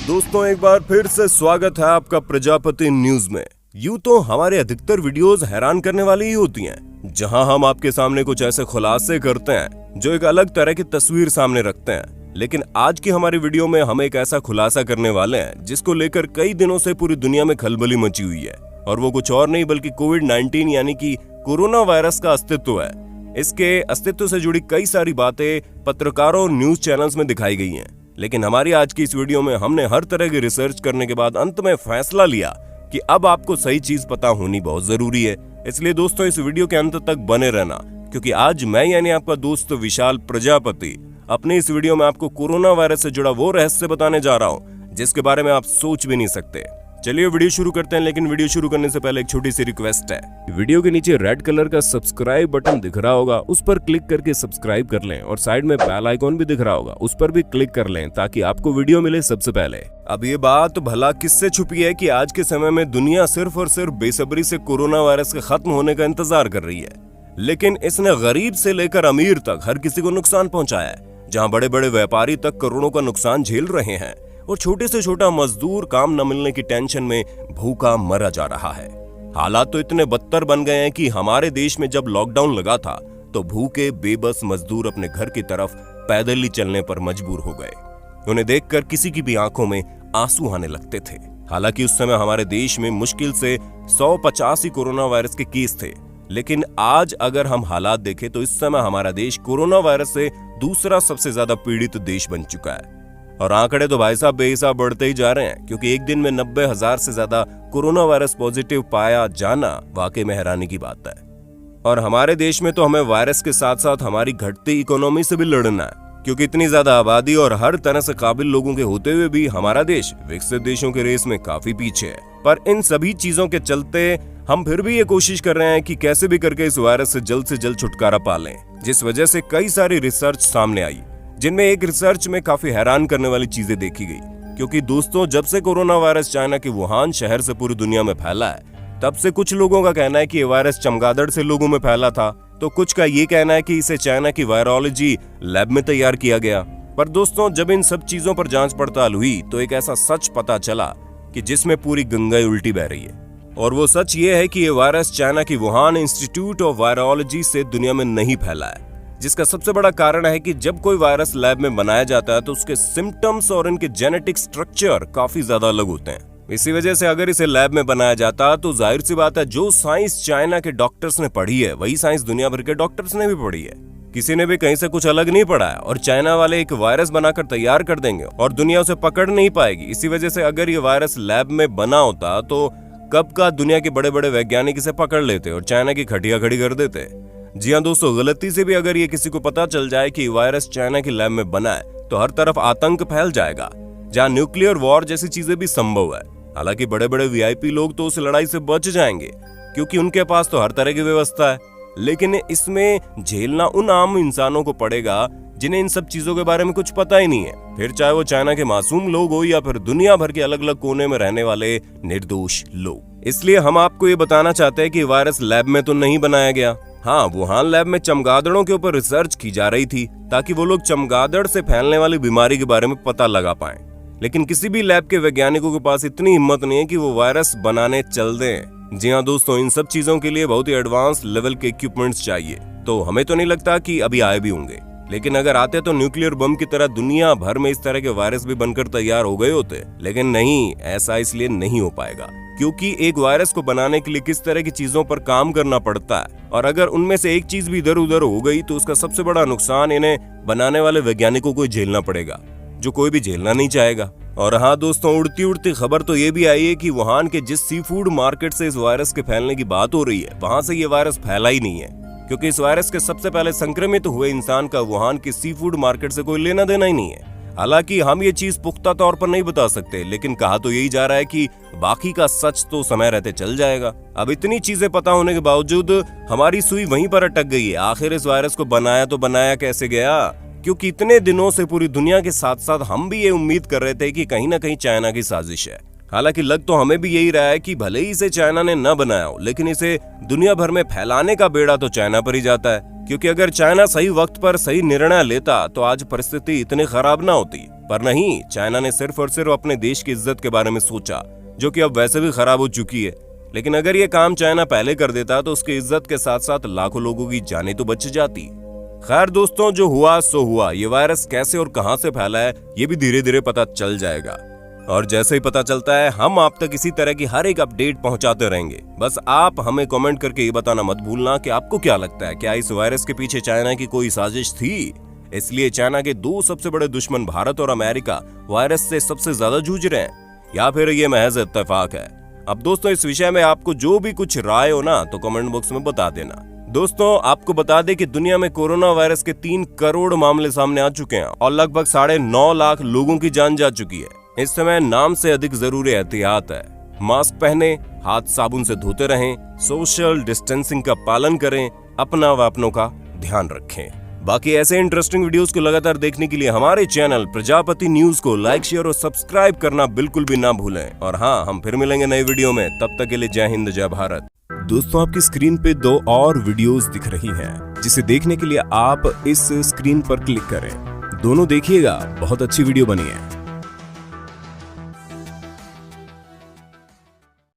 दोस्तों एक बार फिर से स्वागत है आपका प्रजापति न्यूज में। यूं तो हमारे अधिकतर वीडियोस हैरान करने वाली ही होती हैं, जहां हम आपके सामने कुछ ऐसे खुलासे करते हैं जो एक अलग तरह की तस्वीर सामने रखते हैं। लेकिन आज की हमारी वीडियो में हम एक ऐसा खुलासा करने वाले हैं जिसको लेकर कई दिनों से पूरी दुनिया में खलबली मची हुई है, और वो कुछ और नहीं बल्कि कोविड-19 यानी कि कोरोना वायरस का अस्तित्व है। इसके अस्तित्व से जुड़ी कई सारी बातें पत्रकारों और न्यूज चैनल्स में दिखाई गई हैं, लेकिन हमारी आज की इस वीडियो में हमने हर तरह की रिसर्च करने के बाद अंत में फैसला लिया कि अब आपको सही चीज पता होनी बहुत जरूरी है। इसलिए दोस्तों इस वीडियो के अंत तक बने रहना, क्योंकि आज मैं यानी आपका दोस्त विशाल प्रजापति अपनी इस वीडियो में आपको कोरोना वायरस से जुड़ा वो रहस्य बताने जा रहा हूँ जिसके बारे में आप सोच भी नहीं सकते। चलिए वीडियो शुरू करते हैं, लेकिन वीडियो शुरू करने से पहले एक छोटी सी रिक्वेस्ट है। वीडियो के नीचे रेड कलर का सब्सक्राइब बटन दिख रहा होगा, उस पर क्लिक करके सब्सक्राइब कर लें, और साइड में बेल आइकॉन भी दिख रहा होगा, उस पर भी क्लिक कर लें ताकि आपको वीडियो मिले सबसे पहले। अब ये बात भला किससे छुपी है कि आज के समय में दुनिया सिर्फ और सिर्फ बेसब्री से कोरोना वायरस के खत्म होने का इंतजार कर रही है, लेकिन इसने गरीब से लेकर अमीर तक हर किसी को नुकसान पहुंचाया है। जहां बड़े बड़े व्यापारी तक करोड़ों का नुकसान झेल रहे हैं और छोटे से छोटा मजदूर काम न मिलने की टेंशन में भूखा मरा जा रहा है। हालात तो इतने बदतर बन गए हैं कि हमारे देश में जब लॉकडाउन लगा था तो भूखे बेबस मजदूर अपने घर की तरफ पैदल ही चलने पर मजबूर हो गए। उन्हें देखकर किसी की भी आंखों में आंसू आने लगते थे। हालांकि उस समय हमारे देश में मुश्किल से 150 ही कोरोना वायरस के केस थे, लेकिन आज अगर हम हालात देखें तो इस समय हमारा देश कोरोना वायरस से दूसरा सबसे ज्यादा पीड़ित देश बन चुका है। और आंकड़े तो भाई साहब बेहिसाब बढ़ते ही जा रहे हैं, क्योंकि एक दिन में 90,000 से ज्यादा कोरोना वायरस पॉजिटिव पाया जाना वाकई में हैरानी की बात है। और हमारे देश में तो हमें वायरस के साथ साथ हमारी घटती इकोनॉमी से भी लड़ना है, क्योंकि इतनी ज्यादा आबादी और हर तरह से काबिल लोगों के होते हुए भी हमारा देश विकसित देशों के रेस में काफी पीछे है। पर इन सभी चीजों के चलते हम फिर भी ये कोशिश कर रहे हैं कि कैसे भी करके इस वायरस से जल्द छुटकारा पा लें, जिस वजह से कई सारी रिसर्च सामने आई, जिनमें एक रिसर्च में काफी हैरान करने वाली चीजें देखी गई। क्योंकि दोस्तों जब से कोरोना वायरस चाइना के वुहान शहर से पूरी दुनिया में फैला है, तब से कुछ लोगों का कहना है कि ये वायरस चमगादड़ से लोगों में फैला था, तो कुछ का ये कहना है कि इसे चाइना की वायरोलॉजी लैब में तैयार किया गया। पर दोस्तों जब इन सब चीजों पर जांच पड़ताल हुई तो एक ऐसा सच पता चला कि जिसमें पूरी गंगा उल्टी बह रही है। और वो सच ये है कि ये वायरस चाइना की वुहान इंस्टीट्यूट ऑफ वायरोलॉजी से दुनिया में नहीं फैला है, जिसका सबसे बड़ा कारण है कि जब कोई वायरस लैब में बनाया जाता है तो उसके सिम्टम्स और इनके जेनेटिक स्ट्रक्चर काफी ज्यादा अलग होते हैं। इसी वजह से अगर इसे लैब में बनाया जाता तो जाहिर सी बात है जो साइंस चाइना के डॉक्टर्स ने पढ़ी है वही साइंस दुनिया भर के डॉक्टर्स ने भी पढ़ी है। किसी ने भी कहीं से कुछ अलग नहीं पढ़ा है, और चाइना वाले एक वायरस बनाकर तैयार कर देंगे और दुनिया उसे पकड़ नहीं पाएगी। इसी वजह से अगर ये वायरस लैब में बना होता तो कब का दुनिया के बड़े बड़े वैज्ञानिक इसे पकड़ लेते और चाइना की खटिया खड़ी कर देते। जी हाँ दोस्तों, गलती से भी अगर ये किसी को पता चल जाए कि वायरस चाइना की लैब में बना है तो हर तरफ आतंक फैल जाएगा, जहाँ न्यूक्लियर वॉर जैसी चीजें भी संभव है। हालांकि बड़े बड़े वीआईपी लोग तो उस लड़ाई से बच जाएंगे, क्योंकि उनके पास तो हर तरह की व्यवस्था है, लेकिन इसमें झेलना उन आम इंसानों को पड़ेगा जिन्हें इन सब चीजों के बारे में कुछ पता ही नहीं है, फिर चाहे वो चाइना के मासूम लोग हो या फिर दुनिया भर के अलग अलग कोने में रहने वाले निर्दोष लोग। इसलिए हम आपको ये बताना चाहते हैं कि वायरस लैब में तो नहीं बनाया गया। हाँ, वुहान लैब में चमगादड़ों के ऊपर रिसर्च की जा रही थी ताकि वो लोग चमगादड़ से फैलने वाली बीमारी के बारे में पता लगा पाएं। लेकिन किसी भी लैब के वैज्ञानिकों के पास इतनी हिम्मत नहीं है कि वो वायरस बनाने चल दें। जी हाँ दोस्तों, इन सब चीजों के लिए बहुत ही एडवांस लेवल के इक्विपमेंट्स चाहिए, तो हमें तो नहीं लगता कि अभी आए भी होंगे, लेकिन अगर आते तो न्यूक्लियर बम की तरह दुनिया भर में इस तरह के वायरस भी बनकर तैयार हो गए होते। लेकिन नहीं, ऐसा इसलिए नहीं हो पाएगा, क्योंकि एक वायरस को बनाने के लिए किस तरह की चीजों पर काम करना पड़ता है, और अगर उनमें से एक चीज भी इधर उधर हो गई तो उसका सबसे बड़ा नुकसान इन्हें बनाने वाले वैज्ञानिकों को झेलना पड़ेगा, जो कोई भी झेलना नहीं चाहेगा। और हाँ दोस्तों, उड़ती उड़ती खबर तो ये भी आई है कि वुहान के जिस सी फूड मार्केट से इस वायरस के फैलने की बात हो रही है, वहां से ये वायरस फैला ही नहीं है, क्योंकि इस वायरस के सबसे पहले संक्रमित हुए इंसान का वुहान की सी फूड मार्केट से कोई लेना देना ही नहीं है। हालांकि हम ये चीज पुख्ता तौर पर नहीं बता सकते, लेकिन कहा तो यही जा रहा है कि बाकी का सच तो समय रहते चल जाएगा। अब इतनी चीजें पता होने के बावजूद हमारी सुई वहीं पर अटक गई है। आखिर इस वायरस को बनाया तो बनाया कैसे गया, क्योंकि इतने दिनों से पूरी दुनिया के साथ साथ हम भी ये उम्मीद कर रहे थे कि कहीं ना कहीं चाइना की साजिश है। हालांकि लग तो हमें भी यही रहा है कि भले ही इसे चाइना ने न बनाया हो, लेकिन इसे दुनिया भर में फैलाने का बेड़ा तो चाइना पर ही जाता है, क्योंकि अगर चाइना सही वक्त पर सही निर्णय लेता तो आज परिस्थिति इतनी खराब ना होती। पर नहीं, चाइना ने सिर्फ और सिर्फ अपने देश की इज्जत के बारे में सोचा, जो कि अब वैसे भी खराब हो चुकी है। लेकिन अगर ये काम चाइना पहले कर देता तो उसकी इज्जत के साथ साथ लाखों लोगों की जानें तो बच जाती। खैर दोस्तों, जो हुआ सो हुआ। ये वायरस कैसे और कहां से फैला है ये भी धीरे धीरे पता चल जाएगा, और जैसे ही पता चलता है हम आप तक इसी तरह की हर एक अपडेट पहुंचाते रहेंगे। बस आप हमें कमेंट करके ये बताना मत भूलना कि आपको क्या लगता है, क्या इस वायरस के पीछे चाइना की कोई साजिश थी? इसलिए चाइना के दो सबसे बड़े दुश्मन भारत और अमेरिका वायरस से सबसे ज्यादा जूझ रहे हैं, या फिर ये महज इत्तेफाक है? अब दोस्तों, इस विषय में आपको जो भी कुछ राय हो ना तो कमेंट बॉक्स में बता देना। दोस्तों, आपको बता दें कि दुनिया में कोरोना वायरस के 3 करोड़ मामले सामने आ चुके हैं और लगभग 9.5 लाख लोगों की जान जा चुकी है। इस समय नाम से अधिक जरूरी एहतियात है। मास्क पहने, हाथ साबुन से धोते रहें, सोशल डिस्टेंसिंग का पालन करें, अपना व अपनों का ध्यान रखें। बाकी ऐसे इंटरेस्टिंग वीडियोस को लगातार देखने के लिए हमारे चैनल प्रजापति न्यूज को लाइक, शेयर और सब्सक्राइब करना बिल्कुल भी ना भूलें। और हाँ, हम फिर मिलेंगे नई वीडियो में। तब तक के लिए जय हिंद, जय भारत। दोस्तों, आपकी स्क्रीन पे 2 और वीडियोस दिख रही हैं, जिसे देखने के लिए आप इस स्क्रीन पर क्लिक करें। दोनों देखिएगा, बहुत अच्छी वीडियो बनी है।